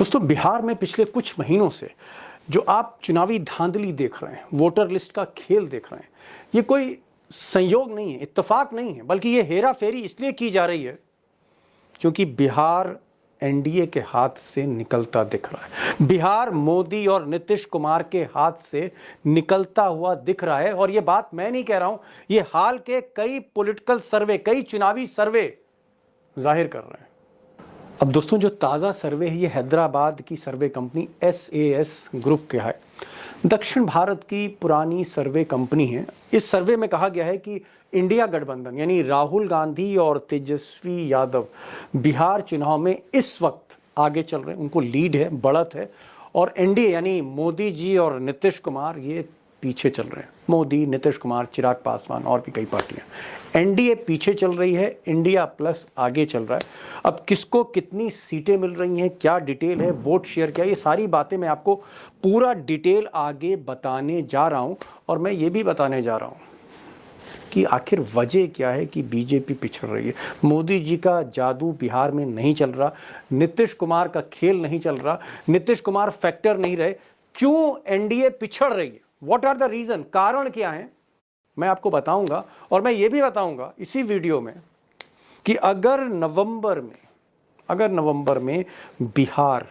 दोस्तों, बिहार में पिछले कुछ महीनों से जो आप चुनावी धांधली देख रहे हैं, वोटर लिस्ट का खेल देख रहे हैं, ये कोई संयोग नहीं है, इत्तेफाक नहीं है, बल्कि ये हेरा फेरी इसलिए की जा रही है क्योंकि बिहार एनडीए के हाथ से निकलता दिख रहा है। बिहार मोदी और नीतीश कुमार के हाथ से निकलता हुआ दिख रहा है। और ये बात मैं नहीं कह रहा हूं, ये हाल के कई पॉलिटिकल सर्वे, कई चुनावी सर्वे जाहिर कर रहे हैं। अब दोस्तों, जो ताज़ा सर्वे है ये हैदराबाद की सर्वे कंपनी SAS ग्रुप का है। दक्षिण भारत की पुरानी सर्वे कंपनी है। इस सर्वे में कहा गया है कि इंडिया गठबंधन यानी राहुल गांधी और तेजस्वी यादव बिहार चुनाव में इस वक्त आगे चल रहे हैं, उनको लीड है, बढ़त है। और एनडीए यानी मोदी जी और नीतीश कुमार ये पीछे चल रहे हैं। मोदी, नीतीश कुमार, चिराग पासवान और भी कई पार्टियां। एनडीए पीछे चल रही है, इंडिया प्लस आगे चल रहा है। अब किसको कितनी सीटें मिल रही हैं, क्या डिटेल है, वोट शेयर क्या है, ये सारी बातें मैं आपको पूरा डिटेल आगे बताने जा रहा हूं। और मैं ये भी बताने जा रहा हूं कि आखिर वजह क्या है कि बीजेपी पिछड़ रही है। मोदी जी का जादू बिहार में नहीं चल रहा, नीतीश कुमार का खेल नहीं चल रहा, नीतीश कुमार फैक्टर नहीं रहे। क्यों एनडीए पिछड़ रही है, व्हाट आर द रीजन, कारण क्या है, मैं आपको बताऊंगा। और मैं ये भी बताऊंगा इसी वीडियो में कि अगर नवंबर में बिहार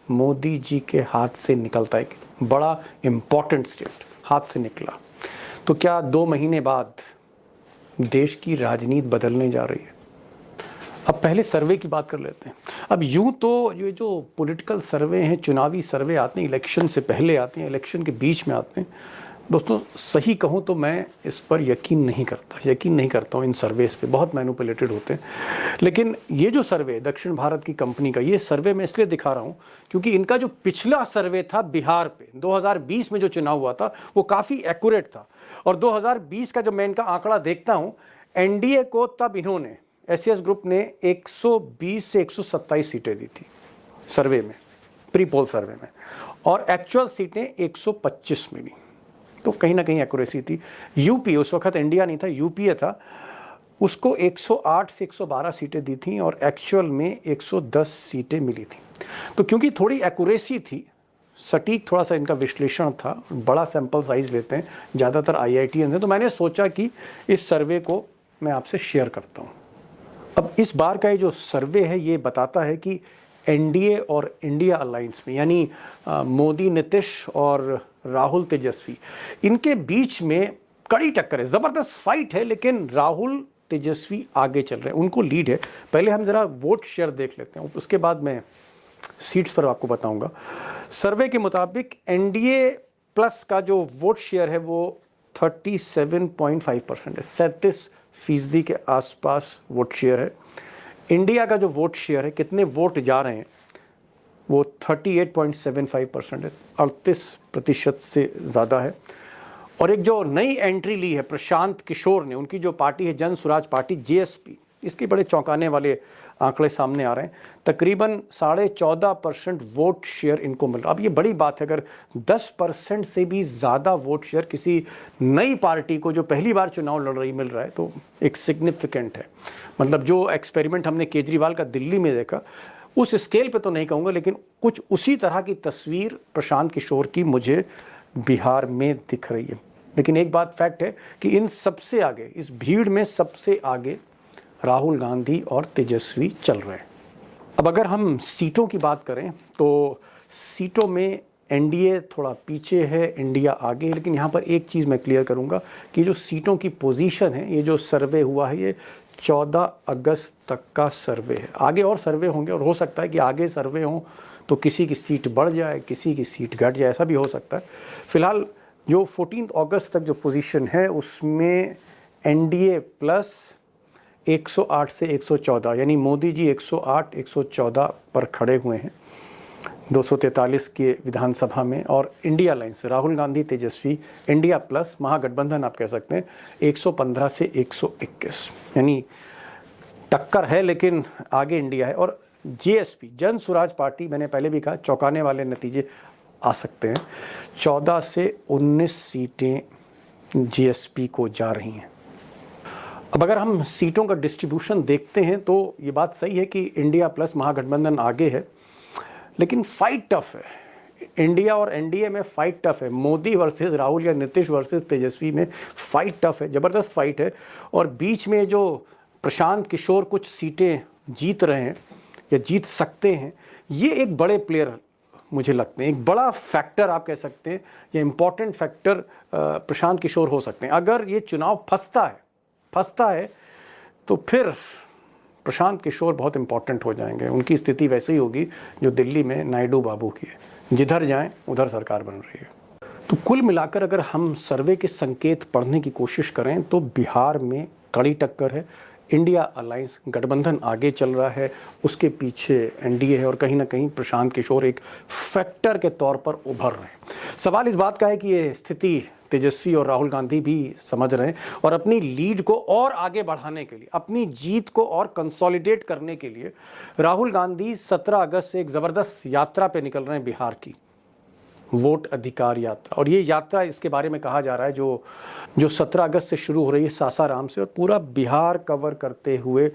मोदी जी के हाथ से निकलता है, बड़ा इंपॉर्टेंट स्टेट हाथ से निकला, तो क्या 2 महीने बाद देश की राजनीति बदलने जा रही है। अब पहले सर्वे की बात कर लेते हैं। अब यूं तो ये जो पॉलिटिकल सर्वे हैं, चुनावी सर्वे आते हैं, इलेक्शन से पहले आते हैं, इलेक्शन के बीच में आते हैं। दोस्तों, सही कहूं तो मैं इस पर यकीन नहीं करता हूं इन सर्वेस पे, बहुत मैनिपुलेटेड होते हैं। लेकिन ये जो सर्वे दक्षिण भारत की कंपनी का, ये सर्वे मैं इसलिए दिखा रहा हूं क्योंकि इनका जो पिछला सर्वे था बिहार पे 2020 में जो चुनाव हुआ था वो काफ़ी एक्यूरेट था। और 2020 का जब मैं इनका आंकड़ा देखता हूँ, एनडीए को तब इन्होंने SAS ग्रुप ने 120 से 127 सीटें दी थी सर्वे में, प्री पोल सर्वे में, और एक्चुअल सीटें 125 मिली। तो कहीं ना कहीं एक्यूरेसी थी। यूपी, उस वक्त इंडिया नहीं था, यूपीए था, उसको 108 से 112 सीटें दी थी और एक्चुअल में 110 सीटें मिली थी। तो क्योंकि थोड़ी एक्यूरेसी थी, सटीक थोड़ा सा इनका विश्लेषण था, बड़ा सैंपल साइज लेते हैं, ज़्यादातर IITians हैं, तो मैंने सोचा कि इस सर्वे को मैं आपसे शेयर करता हूँ। अब इस बार का ये जो सर्वे है ये बताता है कि एनडीए और इंडिया अलायंस में यानी मोदी नीतीश और राहुल तेजस्वी, इनके बीच में कड़ी टक्कर है, ज़बरदस्त फाइट है, लेकिन राहुल तेजस्वी आगे चल रहे हैं, उनको लीड है। पहले हम ज़रा वोट शेयर देख लेते हैं, उसके बाद मैं सीट्स पर आपको बताऊंगा। सर्वे के मुताबिक एनडीए प्लस का जो वोट शेयर है वो 37.5% है, 37% के आसपास वोट शेयर है। इंडिया का जो वोट शेयर है, कितने वोट जा रहे हैं, वो 38.75% है, 38% से ज़्यादा है। और एक जो नई एंट्री ली है प्रशांत किशोर ने, उनकी जो पार्टी है जन स्वराज पार्टी, JSP, इसके बड़े चौंकाने वाले आंकड़े सामने आ रहे हैं। तकरीबन 14.5% वोट शेयर इनको मिल रहा। अब ये बड़ी बात है, अगर 10% से भी ज़्यादा वोट शेयर किसी नई पार्टी को जो पहली बार चुनाव लड़ रही मिल रहा है, तो एक सिग्निफिकेंट है। मतलब जो एक्सपेरिमेंट हमने केजरीवाल का दिल्ली में देखा, उस स्केल पे तो नहीं कहूँगा, लेकिन कुछ उसी तरह की तस्वीर प्रशांत किशोर की मुझे बिहार में दिख रही है। लेकिन एक बात फैक्ट है कि इन सबसे आगे, इस भीड़ में सबसे आगे राहुल गांधी और तेजस्वी चल रहे हैं। अब अगर हम सीटों की बात करें तो सीटों में एनडीए थोड़ा पीछे है, इंडिया आगे है। लेकिन यहाँ पर एक चीज़ मैं क्लियर करूँगा कि जो सीटों की पोजीशन है, ये जो सर्वे हुआ है ये 14 अगस्त तक का सर्वे है। आगे और सर्वे होंगे और हो सकता है कि आगे सर्वे हों तो किसी की सीट बढ़ जाए, किसी की सीट घट जाए, ऐसा भी हो सकता है। फिलहाल जो 14 अगस्त तक जो पोजीशन है उसमें एनडीए प्लस 108 से 114, यानी मोदी जी 108, 114 पर खड़े हुए हैं 243 के विधानसभा में। और इंडिया अलायंस, राहुल गांधी तेजस्वी, इंडिया प्लस महागठबंधन आप कह सकते हैं, 115 से 121, यानी टक्कर है, लेकिन आगे इंडिया है। और JSP, जन स्वराज पार्टी, मैंने पहले भी कहा चौंकाने वाले नतीजे आ सकते हैं, 14 से 19 सीटें JSP को जा रही हैं। अब अगर हम सीटों का डिस्ट्रीब्यूशन देखते हैं तो ये बात सही है कि इंडिया प्लस महागठबंधन आगे है, लेकिन फाइट टफ है। इंडिया और एनडीए में फाइट टफ है। मोदी वर्सेस राहुल या नीतीश वर्सेस तेजस्वी में फाइट टफ है, ज़बरदस्त फाइट है। और बीच में जो प्रशांत किशोर कुछ सीटें जीत रहे हैं या जीत सकते हैं, ये एक बड़े प्लेयर मुझे लगते हैं, एक बड़ा फैक्टर आप कह सकते हैं, या इम्पॉर्टेंट फैक्टर प्रशांत किशोर हो सकते हैं। अगर ये चुनाव फंसता है तो फिर प्रशांत किशोर बहुत इंपॉर्टेंट हो जाएंगे। उनकी स्थिति वैसे ही होगी जो दिल्ली में नायडू बाबू की है, जिधर जाएं उधर सरकार बन रही है। तो कुल मिलाकर अगर हम सर्वे के संकेत पढ़ने की कोशिश करें तो बिहार में कड़ी टक्कर है। इंडिया अलायंस गठबंधन आगे चल रहा है, उसके पीछे एनडीए है और कहीं ना कहीं प्रशांत किशोर एक फैक्टर के तौर पर उभर रहे हैं। सवाल इस बात का है कि ये स्थिति तेजस्वी और राहुल गांधी भी समझ रहे हैं और अपनी लीड को और आगे बढ़ाने के लिए, अपनी जीत को और कंसोलिडेट करने के लिए राहुल गांधी 17 अगस्त से एक ज़बरदस्त यात्रा पे निकल रहे हैं, बिहार की वोट अधिकार यात्रा। और ये यात्रा, इसके बारे में कहा जा रहा है, जो 17 अगस्त से शुरू हो रही है सासाराम से और पूरा बिहार कवर करते हुए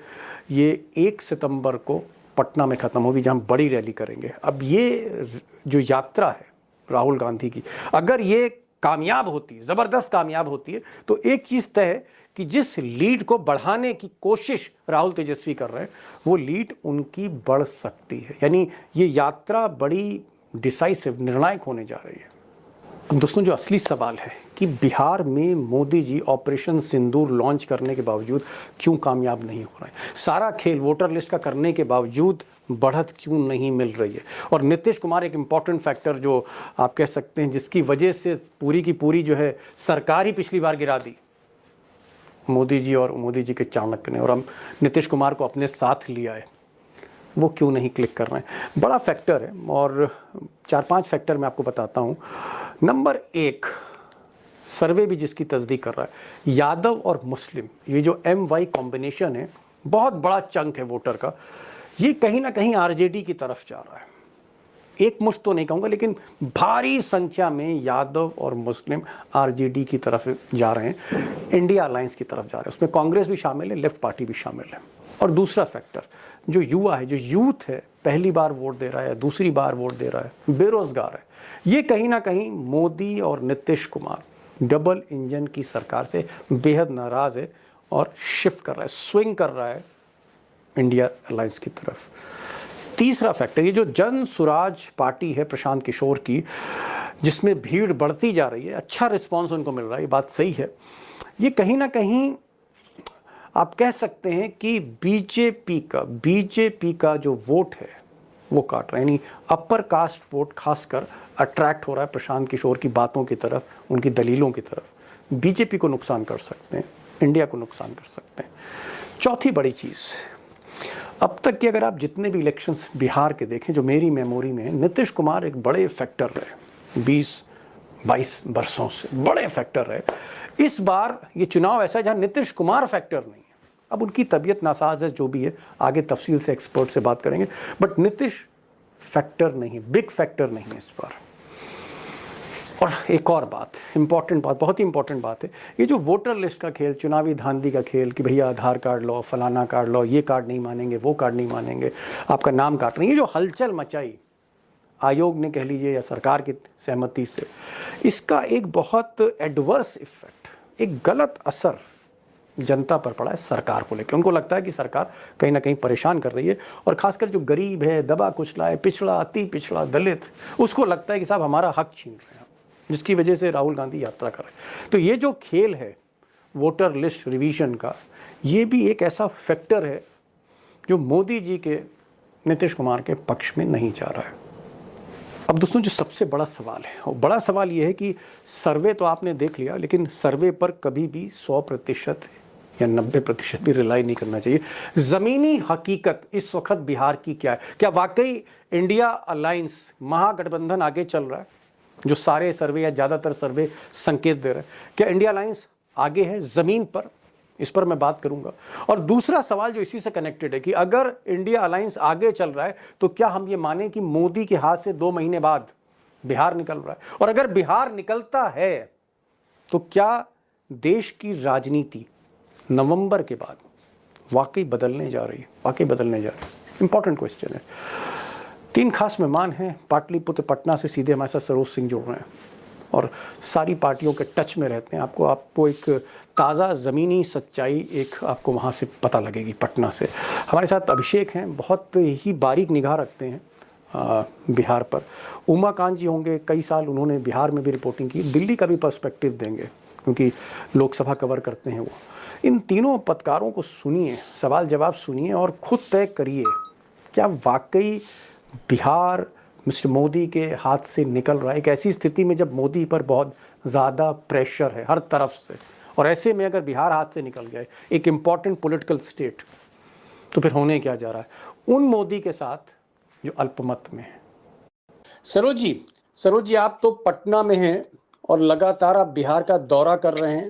ये 1 सितंबर को पटना में ख़त्म होगी, जहां बड़ी रैली करेंगे। अब ये जो यात्रा है राहुल गांधी की, अगर ये कामयाब होती है, ज़बरदस्त कामयाब होती है, तो एक चीज़ तय है कि जिस लीड को बढ़ाने की कोशिश राहुल तेजस्वी कर रहे हैं, वो लीड उनकी बढ़ सकती है। यानी ये यात्रा बड़ी डिसाइसिव, निर्णायक होने जा रही है। दोस्तों, जो असली सवाल है कि बिहार में मोदी जी ऑपरेशन सिंदूर लॉन्च करने के बावजूद क्यों कामयाब नहीं हो रहे हैं, सारा खेल वोटर लिस्ट का करने के बावजूद बढ़त क्यों नहीं मिल रही है। और नीतीश कुमार एक इम्पॉर्टेंट फैक्टर जो आप कह सकते हैं, जिसकी वजह से पूरी की पूरी जो है सरकार ही पिछली बार गिरा दी मोदी जी और मोदी जी के चाणक्य ने, और हम नीतीश कुमार को अपने साथ लिया है, वो क्यों नहीं क्लिक कर रहे हैं। बड़ा फैक्टर है और 4-5 फैक्टर मैं आपको बताता हूँ। नंबर 1, सर्वे भी जिसकी तस्दीक कर रहा है, यादव और मुस्लिम, ये जो MY कॉम्बिनेशन है, बहुत बड़ा चंक है वोटर का, ये कहीं ना कहीं आरजेडी की तरफ जा रहा है। एक मुश्त तो नहीं कहूँगा, लेकिन भारी संख्या में यादव और मुस्लिम आरजेडी की तरफ जा रहे हैं, इंडिया अलायंस की तरफ जा रहे हैं। उसमें कांग्रेस भी शामिल है, लेफ्ट पार्टी भी शामिल है। और दूसरा फैक्टर, जो युवा है, जो यूथ है, पहली बार वोट दे रहा है, दूसरी बार वोट दे रहा है, बेरोजगार है, ये कहीं ना कहीं मोदी और नीतीश कुमार डबल इंजन की सरकार से बेहद नाराज है और शिफ्ट कर रहा है, स्विंग कर रहा है इंडिया अलायंस की तरफ। तीसरा फैक्टर, ये जो जन सुराज पार्टी है प्रशांत किशोर की, जिसमें भीड़ बढ़ती जा रही है, अच्छा रिस्पांस उनको मिल रहा है, ये बात सही है। ये कहीं ना कहीं आप कह सकते हैं कि बीजेपी का जो वोट है वो काट रहा है, यानी अपर कास्ट वोट खासकर अट्रैक्ट हो रहा है प्रशांत किशोर की बातों की तरफ, उनकी दलीलों की तरफ। बीजेपी को नुकसान कर सकते हैं, इंडिया को नुकसान कर सकते हैं। चौथी बड़ी चीज़, अब तक की अगर आप जितने भी इलेक्शंस बिहार के देखें, जो मेरी मेमोरी में है, नीतीश कुमार एक बड़े फैक्टर रहे 20-22 वर्षों से, बड़े फैक्टर रहे। इस बार ये चुनाव ऐसा है जहां नीतीश कुमार फैक्टर नहीं है। अब उनकी तबीयत नासाज है, जो भी है, आगे तफसील से एक्सपर्ट से बात करेंगे, बट नीतीश फैक्टर नहीं, बिग फैक्टर नहीं है इस बार। और एक और बात, इंपॉर्टेंट बात, बहुत ही इंपॉर्टेंट बात है, ये जो वोटर लिस्ट का खेल, चुनावी धांधली का खेल कि भैया आधार कार्ड लो, फलाना कार्ड लो, ये कार्ड नहीं मानेंगे, वो कार्ड नहीं मानेंगे, आपका नाम काट रहे हैं, ये जो हलचल मचाई आयोग ने, कह लीजिए, या सरकार की सहमति से, इसका एक बहुत एडवर्स इफेक्ट, एक गलत असर जनता पर पड़ा है सरकार को लेकर। उनको लगता है कि सरकार कहीं ना कहीं परेशान कर रही है, और खासकर जो गरीब है, दबा कुचला है, पिछड़ा, अति पिछड़ा, दलित, उसको लगता है कि साहब हमारा हक छीन रहे हैं, जिसकी वजह से राहुल गांधी यात्रा कर रहे हैं। तो ये जो खेल है वोटर लिस्ट रिवीजन का, ये भी एक ऐसा फैक्टर है जो मोदी जी के, नीतीश कुमार के पक्ष में नहीं जा रहा है। अब दोस्तों, जो सबसे बड़ा सवाल है, और बड़ा सवाल ये है कि सर्वे तो आपने देख लिया, लेकिन सर्वे पर कभी भी 100% या 90% भी रिलाई नहीं करना चाहिए। ज़मीनी हकीकत इस वक्त बिहार की क्या है? क्या वाकई इंडिया अलायंस महागठबंधन आगे चल रहा है, जो सारे सर्वे या ज़्यादातर सर्वे संकेत दे रहे हैं? क्या इंडिया अलायंस आगे है ज़मीन पर? इस पर मैं बात करूंगा। और दूसरा सवाल जो इसी से कनेक्टेड है कि अगर इंडिया अलायंस आगे चल रहा है, तो क्या हम ये माने कि मोदी के हाथ से 2 महीने बाद बिहार निकल रहा है? और अगर बिहार निकलता है, तो क्या देश की राजनीति नवंबर के बाद वाकई बदलने जा रही है? वाकई बदलने जा रही है? इंपॉर्टेंट क्वेश्चन है। तीन खास मेहमान हैं। पाटलिपुत्र पटना से सीधे हमारे साथ सरोज सिंह जुड़ रहे हैं और सारी पार्टियों के टच में रहते हैं। आपको एक ताज़ा ज़मीनी सच्चाई एक आपको वहाँ से पता लगेगी पटना से। हमारे साथ अभिषेक हैं, बहुत ही बारीक निगाह रखते हैं बिहार पर। उमाकांत जी होंगे, कई साल उन्होंने बिहार में भी रिपोर्टिंग की, दिल्ली का भी पर्सपेक्टिव देंगे क्योंकि लोकसभा कवर करते हैं वो। इन तीनों पत्रकारों को सुनिए, सवाल जवाब सुनिए और खुद तय करिए क्या वाकई बिहार मिस्टर मोदी के हाथ से निकल रहा है। एक ऐसी स्थिति में जब मोदी पर बहुत ज़्यादा प्रेशर है हर तरफ से, और ऐसे में अगर बिहार हाथ से निकल गया एक इम्पॉर्टेंट पॉलिटिकल स्टेट, तो फिर होने क्या जा रहा है उन मोदी के साथ जो अल्पमत में है। सरोज जी, आप तो पटना में हैं और लगातार आप बिहार का दौरा कर रहे हैं।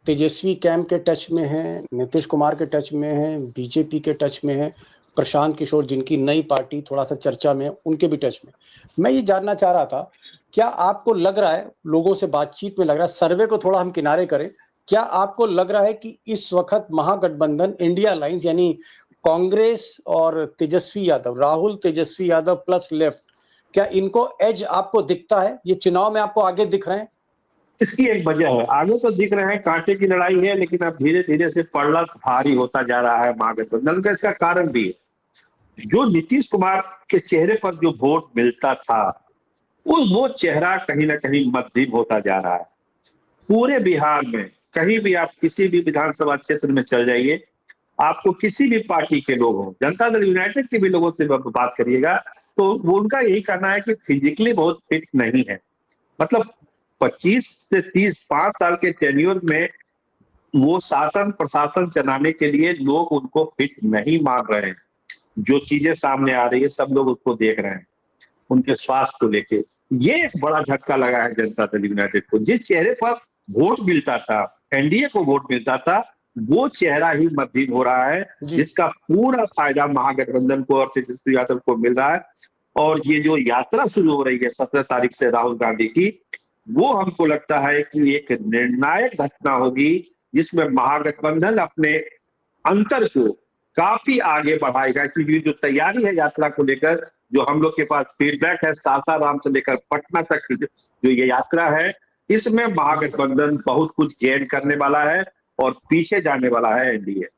तेजस्वी कैंप के टच में हैं, नीतीश कुमार के टच में हैं, बीजेपी के टच में हैं, प्रशांत किशोर जिनकी नई पार्टी थोड़ा सा चर्चा में उनके भी टच में। मैं ये जानना चाह रहा था, क्या आपको लग रहा है, लोगों से बातचीत में लग रहा है, सर्वे को थोड़ा हम किनारे करें, क्या आपको लग रहा है कि इस वक्त महागठबंधन इंडिया अलायंस यानी कांग्रेस और तेजस्वी यादव, राहुल तेजस्वी यादव प्लस लेफ्ट, क्या इनको एज आपको दिखता है? ये चुनाव में आपको आगे दिख रहे हैं? इसकी एक वजह है, आगे तो दिख रहे हैं, कांटे की लड़ाई है, लेकिन अब धीरे धीरे से पड़ला भारी होता जा रहा है महागठबंधन का। इसका कारण भी है, जो नीतीश कुमार के चेहरे पर जो वोट मिलता था वो चेहरा कहीं ना कहीं मध्यम होता जा रहा है। पूरे बिहार में कहीं भी आप किसी भी विधानसभा क्षेत्र में चल जाइए, आपको किसी भी पार्टी के लोग हों, जनता दल यूनाइटेड के भी लोगों से बात करिएगा तो वो उनका यही कहना है कि फिजिकली बहुत फिट नहीं है। मतलब 25 से 30 5 साल के टेन्योर में वो शासन प्रशासन चलाने के लिए लोग उनको फिट नहीं मान रहे हैं। जो चीजें सामने आ रही है सब लोग उसको देख रहे हैं, उनके स्वास्थ्य को लेके। ये एक बड़ा झटका लगा है जनता दल यूनाइटेड को। जिस चेहरे पर वोट मिलता था, एनडीए को वोट मिलता था, वो चेहरा ही मध्यम हो रहा है, जिसका पूरा फायदा महागठबंधन को और तेजस्वी यादव को मिल रहा है। और ये जो यात्रा शुरू हो रही है 17 तारीख से राहुल गांधी की, वो हमको लगता है कि एक निर्णायक घटना होगी, जिसमें महागठबंधन अपने अंतर को काफी आगे बढ़ाएगा। क्योंकि जो तैयारी है यात्रा को लेकर, जो हम लोग के पास फीडबैक है, सासाराम से लेकर पटना तक जो ये यात्रा है, इसमें महागठबंधन बहुत कुछ गेन करने वाला है और पीछे जाने वाला है एनडीए।